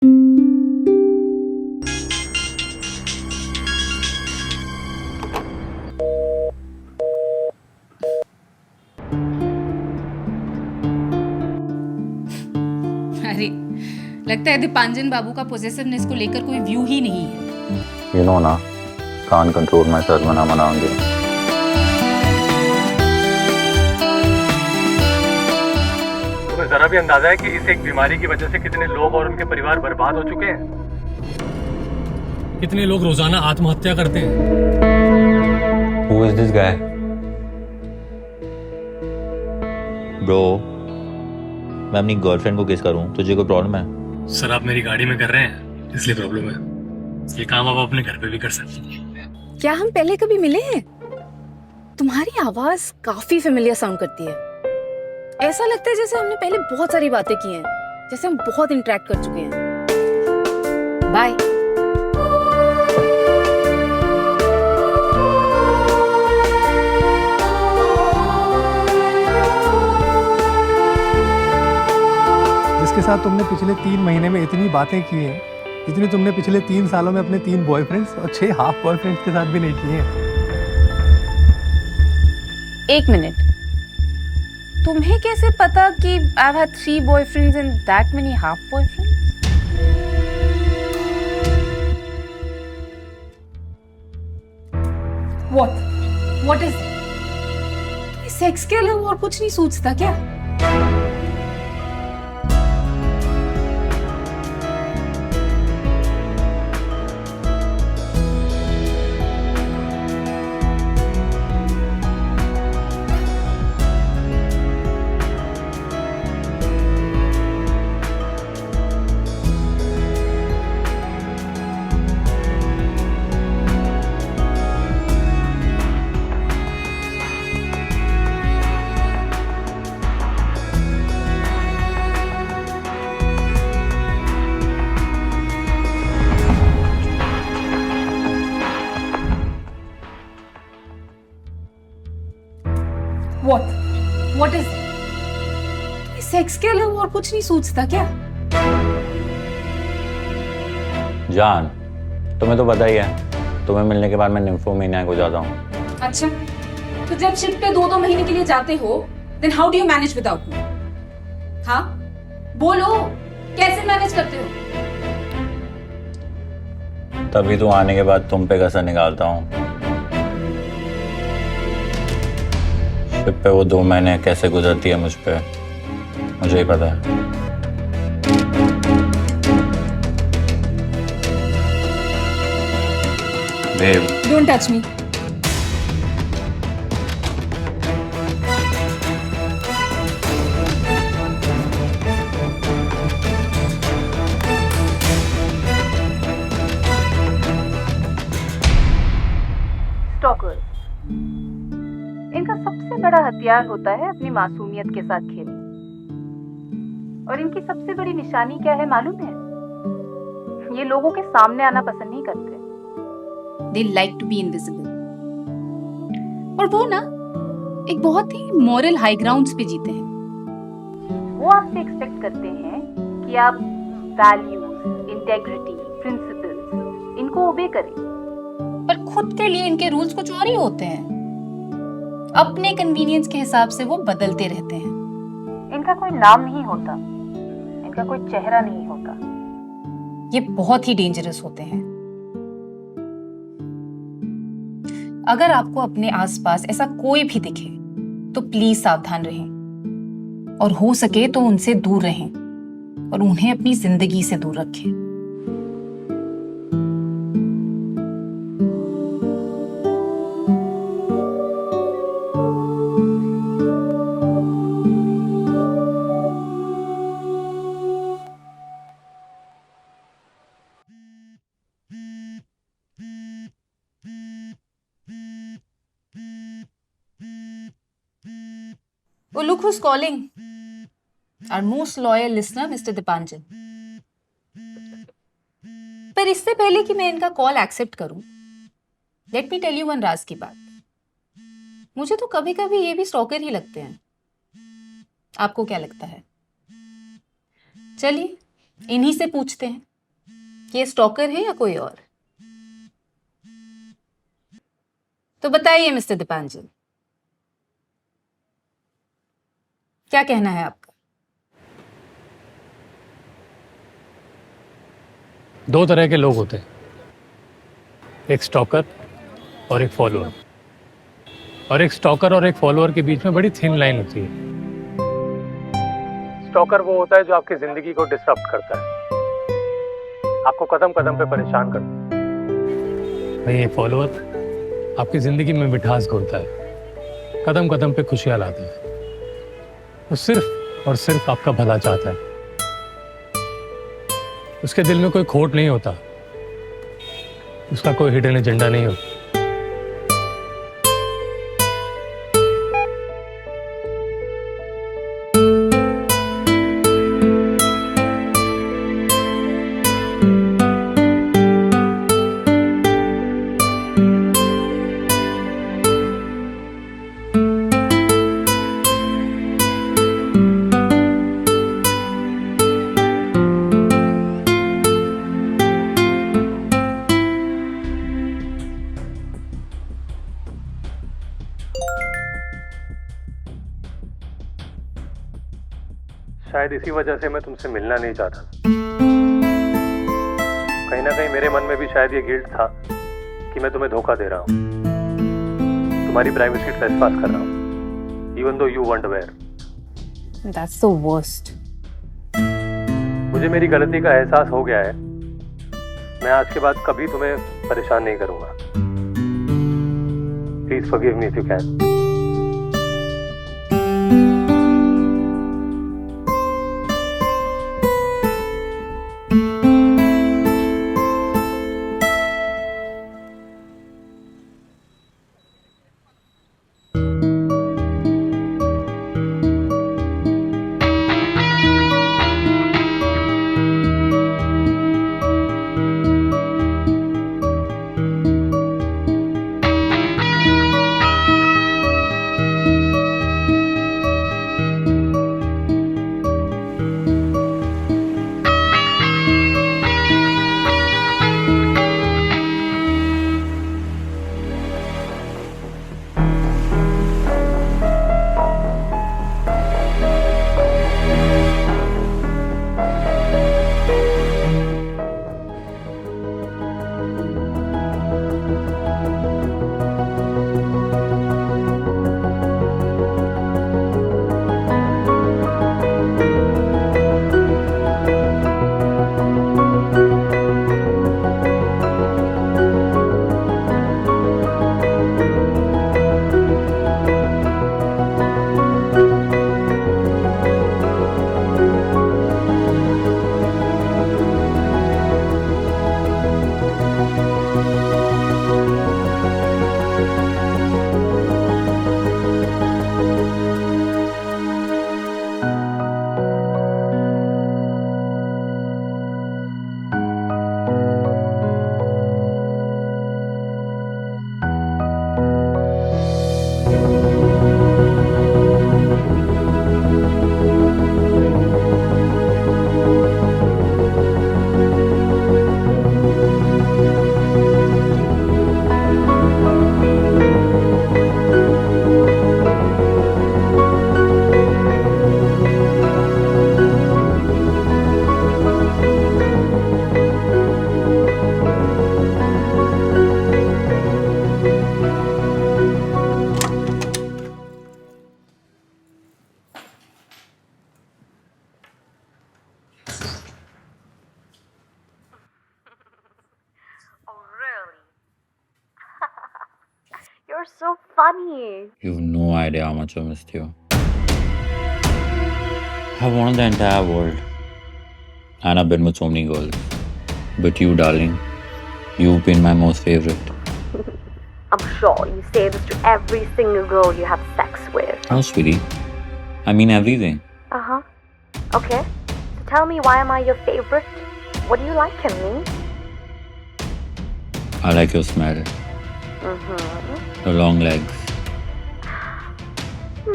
अरे लगता है दीपांजन बाबू का पोजेसिवनेस को लेकर कोई व्यू ही नहीं है। You know ना, can't control myself when I'm around you. तुम्हें जरा भी अंदाजा है कि इस एक बीमारी की वजह से कितने लोग और उनके परिवार बर्बाद हो चुके हैं? कितने लोग रोजाना आत्महत्या करते हैं? Who is this guy? Bro, मैं अपनी गर्लफ्रेंड को किस करूं? तुझे कोई प्रॉब्लम है? सर आप मेरी गाड़ी में कर रहे हैं इसलिए प्रॉब्लम है। ये काम आप अपने घर पे भी कर सकते हैं। क्या हम पहले कभी मिले हैं? तुम्हारी आवाज काफी फेमिलियर साउंड करती है। ऐसा लगता है जैसे हमने पहले बहुत सारी बातें की हैं, जैसे हम बहुत इंटरेक्ट कर चुके हैं। बाय। जिसके साथ तुमने पिछले 3 महीने में इतनी बातें की हैं, जितनी तुमने पिछले 3 सालों में अपने 3 बॉयफ्रेंड्स और 6 हाफ बॉयफ्रेंड्स के साथ भी नहीं की हैं। एक मिनट, तुम्हें कैसे पता कि I have had 3 boyfriends and that many half boyfriends? What is sex के अलावा और कुछ नहीं सोचता क्या? What is सेक्स के अलावा और कुछ नहीं सोचता क्या? जान, तुम्हें तो पता ही है, तुम्हें मिलने के बाद मैं निम्फोमेनिया हो जाता हूँ। अच्छा, तो जब शिप पे 2-2 महीने के लिए जाते हो, then how do you manage without me? हाँ, बोलो, कैसे मैनेज करते हो? तभी तो आने के बाद तुम पे कसर निकालता हूँ। शिप पे वो 2 महीने कैसे गुजरती है मुझ पे, मुझे ही पता है। Babe. Don't touch me. Stalkers इनका सबसे बड़ा हथियार होता है अपनी मासूमियत के साथ खेलना। और इनकी सबसे बड़ी निशानी क्या है मालूम है? ये लोगों के सामने आना पसंद नहीं करते। They like to be invisible. और वो ना एक बहुत ही मॉरल हाई ग्राउंड्स पे जीते हैं। वो आपसे एक्सपेक्ट करते हैं कि आप वैल्यूज, इंटेग्रिटी, प्रिंसिपल्स इनको ओबे करें। पर खुद के लिए इनके रूल्स कुछ और ही होते हैं। अपने कन्वीनियंस के हिसाब से वो बदलते रहते हैं। इनका कोई नाम नहीं होता, इनका कोई चेहरा नहीं होता। ये बहुत ही डेंजरस होते हैं। अगर आपको अपने आसपास ऐसा कोई भी दिखे तो प्लीज सावधान रहें और हो सके तो उनसे दूर रहें और उन्हें अपनी जिंदगी से दूर रखें। Oh, look who's calling. Our most loyal listener, Mr. Dipanjan. पर इससे पहले कि मैं इनका कॉल एक्सेप्ट करूं, let me tell you one राज की बात। मुझे तो कभी कभी ये भी स्टॉकर ही लगते हैं। आपको क्या लगता है? चलिए इन्हीं से पूछते हैं। कि ये स्टॉकर है या कोई और? तो बताइए मिस्टर दीपांजन, क्या कहना है आपका? दो तरह के लोग होते हैं, एक स्टॉकर और एक फॉलोअर। और एक स्टॉकर और एक फॉलोअर के बीच में बड़ी थिन लाइन होती है। स्टॉकर वो होता है जो आपकी जिंदगी को डिस्टर्ब करता है, आपको कदम कदम पे परेशान करता है। भाई ये फॉलोअर आपकी जिंदगी में मिठास घोलता है, कदम कदम पे खुशियां लाता है, वो सिर्फ और सिर्फ आपका भला चाहता है। उसके दिल में कोई खोट नहीं होता, उसका कोई हिडन एजेंडा नहीं होता। शायद इसी वजह से मैं तुमसे मिलना नहीं चाहता। कहीं ना कहीं मेरे मन में भी शायद ये गिल्ट था कि मैं तुम्हें धोखा दे रहा हूँ, तुम्हारी प्राइवेसी ट्रेसपास कर रहा हूँ, even though you weren't aware। That's the worst. मुझे मेरी गलती का एहसास हो गया है, मैं आज के बाद कभी तुम्हें परेशान नहीं करूंगा। Please forgive me if you can. You're so funny. You've no idea how much I missed you. I wanted the entire world. And I've been with so many girls. But you, darling, you've been my most favorite. I'm sure you say this to every single girl you have sex with. Oh, sweetie. I mean everything. Uh-huh. Okay. So tell me, why am I your favorite? What do you like in me? I like your smell. Mm-hmm. Your long legs.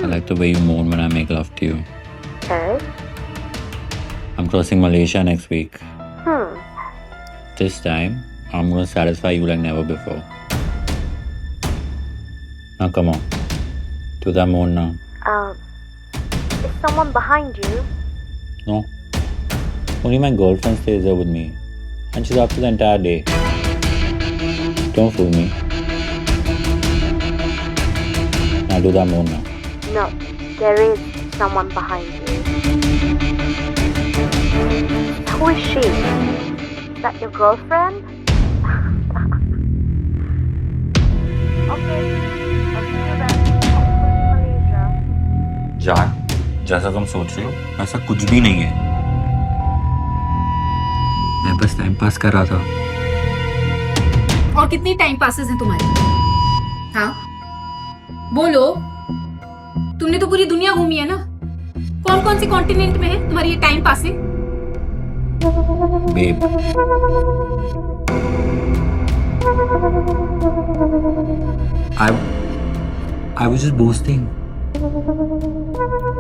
I like the way you moan when I make love to you. Okay. I'm crossing Malaysia next week. This time, I'm gonna satisfy you like never before. Now come on. To that moon now. Is someone behind you? No. Only my girlfriend stays there with me. And she's up for the entire day. Don't fool me. Now do that moon now. No, there is someone behind you. Who is she? Is that your girlfriend? Okay, I'll see you then. Malaysia. जान, जैसा तुम सोच रहे हो ऐसा कुछ भी नहीं है। मैं बस टाइम पास कर रहा था। और कितनी टाइम पासेस हैं तुम्हारे? हाँ, बोलो। तुमने तो पूरी दुनिया घूमी है ना? कौन कौन से कॉन्टिनेंट में है तुम्हारी ये time passing? Babe, I was just boasting.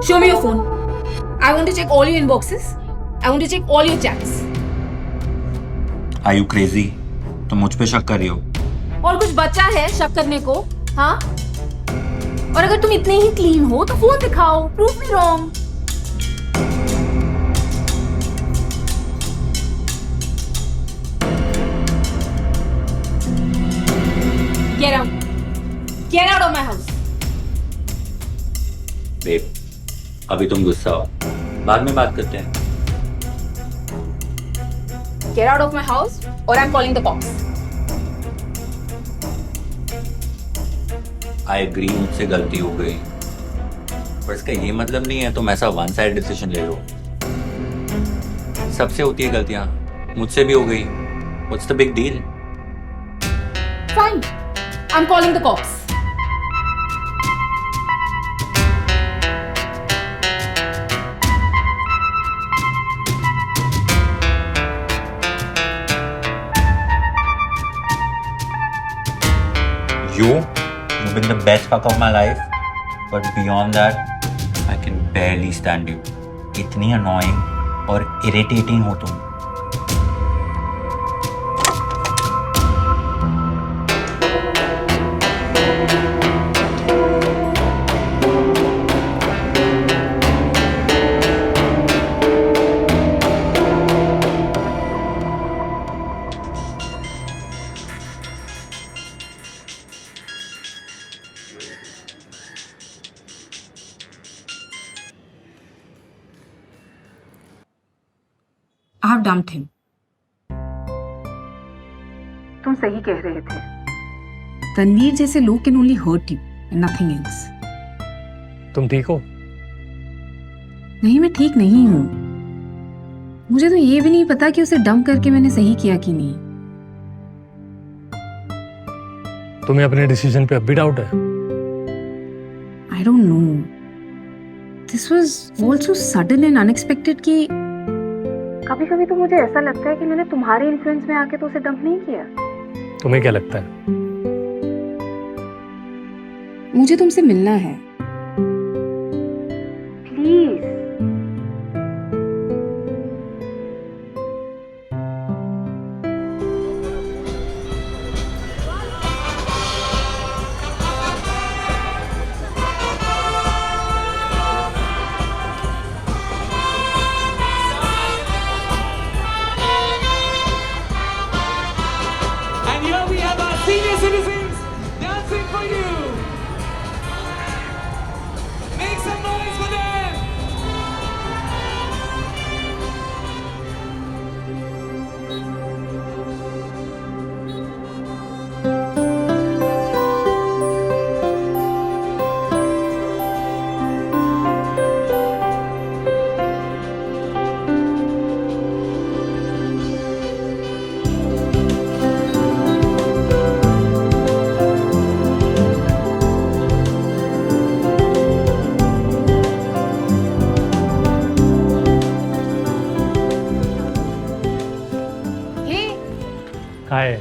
Show me your phone. I want to check all your inboxes. I want to check all your chats. Are you crazy? तुम मुझ पे शक कर रही हो? और कुछ बचा है शक करने को? हाँ? और अगर तुम इतने ही क्लीन हो तो फोन दिखाओ. Prove me wrong. Get out. Get out of my house. Babe, अभी तुम गुस्सा हो, बाद में बात करते हैं। Get out of my house or I'm calling the cops. I agree, मुझसे गलती हो गई, पर इसका ये मतलब नहीं है तुम ऐसा वन साइड डिसीजन ले लो। सबसे होती है गलतियां, मुझसे भी हो गई। What's the big deal? Fine. I'm calling the cops. You've been the best fuck of my life, but beyond that, I can barely stand you. इतनी annoying और irritating हो तुम। I have dumped him. तुम सही कह रहे थे। तनवीर जैसे लोग can only hurt you and nothing else. तुम ठीक हो? नहीं, मैं ठीक नहीं हूँ। मुझे तो ये भी नहीं पता कि उसे डंप करके मैंने सही किया कि नहीं। तुम्हें अपने डिसीजन पे अब भी डाउट है? I don't know. This was all so sudden and unexpected कि कभी कभी तो मुझे ऐसा लगता है कि मैंने तुम्हारे इन्फ्लुएंस में आके तो उसे डंप नहीं किया। तुम्हें क्या लगता है? मुझे तुमसे मिलना है। Please. And here we have our senior citizens dancing for you. Make some noise for them. Hi.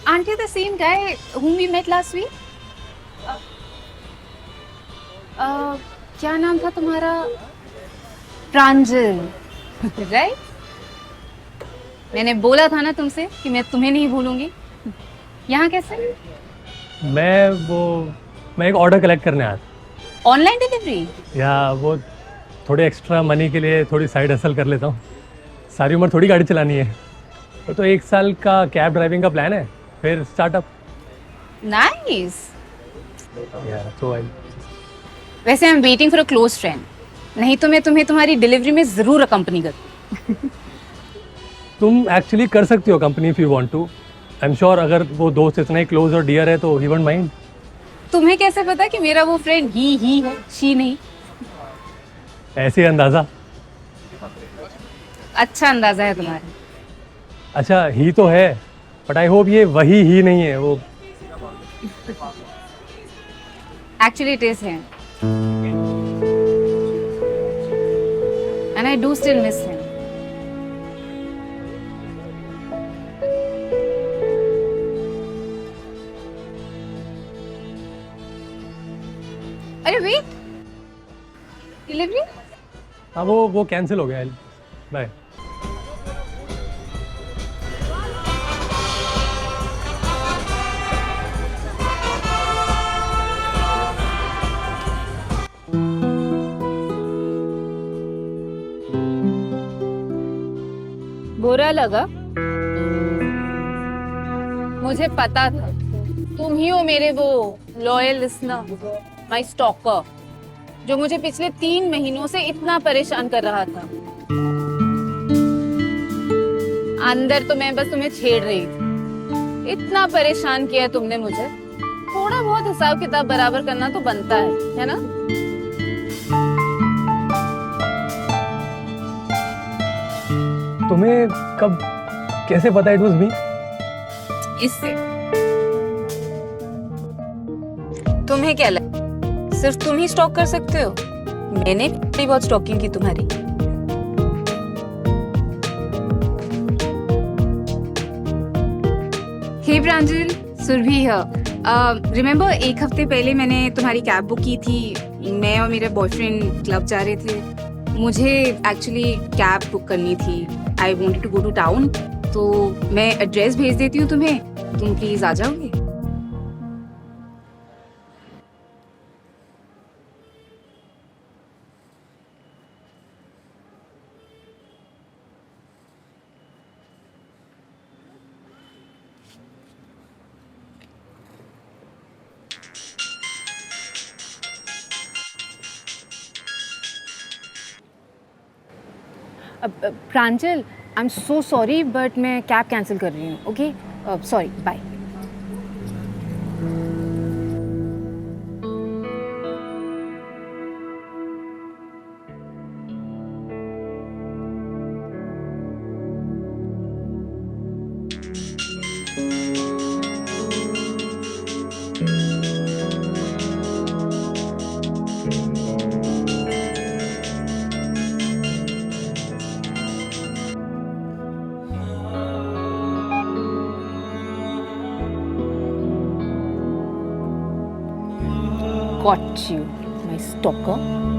Aren't you the same guy whom we met last week? क्या नाम था तुम्हारा? प्रांजल, right? मैंने बोला था ना तुमसे कि मैं तुम्हें नहीं भूलूंगी। यहाँ कैसे? मैं एक ऑर्डर कलेक्ट करने आया था। Online delivery? या वो थोड़े एक्स्ट्रा मनी के लिए थोड़ी साइड हसल कर लेता हूँ। सारी उम्र थोड़ी गाड़ी चलानी है। तो 1 साल का कैब ड्राइविंग का प्लान है, फिर स्टार्टअप। नाइस। तो वैसे I am waiting for a close friend, नहीं तो मैं तुम्हें तुम्हारी डिलीवरी में जरूर अकम्पनी करती। तुम एक्चुअली कर सकती हो company if you want to. I am sure अगर वो दोस्त इतना ही क्लोज और डियर है तो ही वोंट माइंड। तुम्हें कैसे पता कि मेरा वो फ्रेंड ही है, शी नहीं? ऐसे अंदाजा। अच्छा अंदाजा है तुम्हारा। अच्छा ही तो है, बट आई होप ये वही ही नहीं है वो। एक्चुअली इट इज है, and I do still miss him. अरे वेट, डिलीवरी? हाँ वो कैंसिल हो गया। बाय। बुरा लगा? मुझे पता था तुम ही हो मेरे वो लॉयल लिसनर, माय स्टॉकर, जो मुझे पिछले 3 महीनों से इतना परेशान कर रहा था। अंदर तो मैं बस तुम्हें छेड़ रही थी, इतना परेशान किया तुमने मुझे। थोड़ा बहुत हिसाब किताब बराबर करना तो बनता है ना? तुम्हें कब कैसे पता इट वाज मी? इससे तुम्हें क्या लगा सिर्फ तुम ही स्टॉक कर सकते हो? मैंने भी बहुत स्टॉकिंग की तुम्हारी। हे प्रांजल, सुरभि हियर। रिमेम्बर एक हफ्ते पहले मैंने तुम्हारी कैब बुक की थी। मैं और मेरे बॉयफ्रेंड क्लब जा रहे थे। मुझे एक्चुअली कैब बुक करनी थी। I wanted to go to town, तो मैं एड्रेस भेज देती हूँ तुम्हें, तुम प्लीज आ जाओगे? Pranjal, I am so sorry but मैं कैब कैंसिल कर रही हूँ। Okay, sorry, bye. Got you, my stalker.